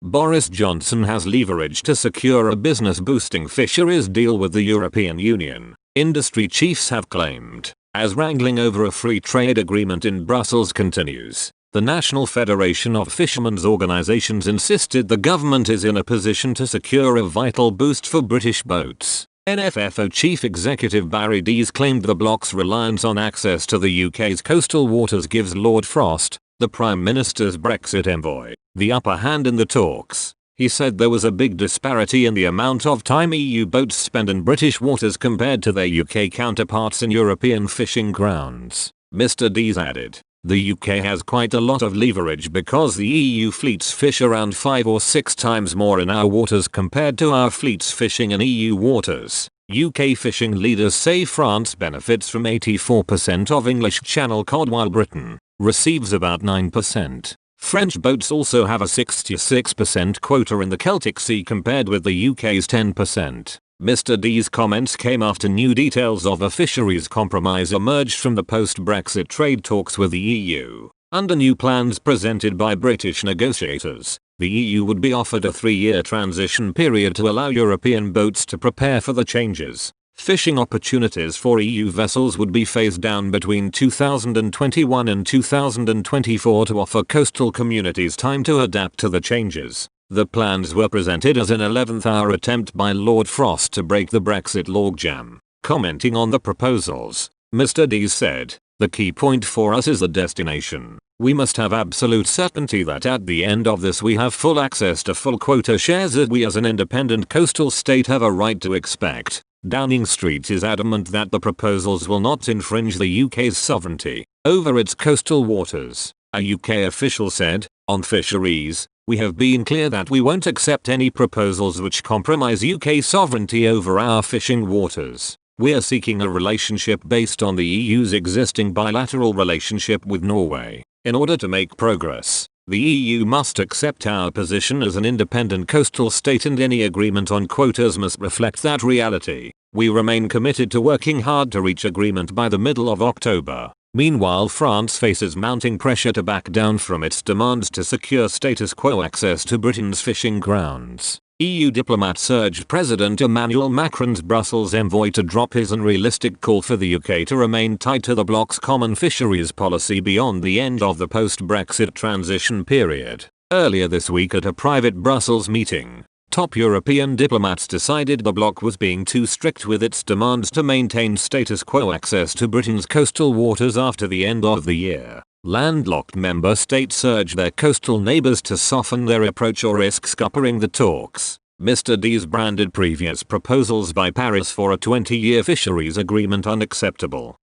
Boris Johnson has leverage to secure a business-boosting fisheries deal with the European Union, industry chiefs have claimed, as wrangling over a free trade agreement in Brussels continues. The National Federation of Fishermen's Organisations insisted the government is in a position to secure a vital boost for British boats. NFFO Chief Executive Barry Dees claimed the bloc's reliance on access to the UK's coastal waters gives Lord Frost, the Prime Minister's Brexit envoy, the upper hand in the talks. He said there was a big disparity in the amount of time EU boats spend in British waters compared to their UK counterparts in European fishing grounds. Mr. Dees added, the UK has quite a lot of leverage because the EU fleets fish around 5 or 6 times more in our waters compared to our fleets fishing in EU waters. UK fishing leaders say France benefits from 84% of English Channel cod while Britain receives about 9%. French boats also have a 66% quota in the Celtic Sea compared with the UK's 10%. Mr. Dees' comments came after new details of a fisheries compromise emerged from the post-Brexit trade talks with the EU. Under new plans presented by British negotiators, the EU would be offered a 3-year transition period to allow European boats to prepare for the changes. Fishing opportunities for EU vessels would be phased down between 2021 and 2024 to offer coastal communities time to adapt to the changes. The plans were presented as an 11th-hour attempt by Lord Frost to break the Brexit logjam. Commenting on the proposals, Mr. Dees said, "The key point for us is the destination. We must have absolute certainty that at the end of this we have full access to full quota shares that we as an independent coastal state have a right to expect." Downing Street is adamant that the proposals will not infringe the UK's sovereignty over its coastal waters. A UK official said, "On fisheries, we have been clear that we won't accept any proposals which compromise UK sovereignty over our fishing waters. We are seeking a relationship based on the EU's existing bilateral relationship with Norway. In order to make progress, the EU must accept our position as an independent coastal state and any agreement on quotas must reflect that reality. We remain committed to working hard to reach agreement by the middle of October." Meanwhile, France faces mounting pressure to back down from its demands to secure status quo access to Britain's fishing grounds. EU diplomats urged President Emmanuel Macron's Brussels envoy to drop his unrealistic call for the UK to remain tied to the bloc's common fisheries policy beyond the end of the post-Brexit transition period. Earlier this week at a private Brussels meeting, top European diplomats decided the bloc was being too strict with its demands to maintain status quo access to Britain's coastal waters after the end of the year. Landlocked member states urged their coastal neighbours to soften their approach or risk scuppering the talks. Mr. Dees branded previous proposals by Paris for a 20-year fisheries agreement unacceptable.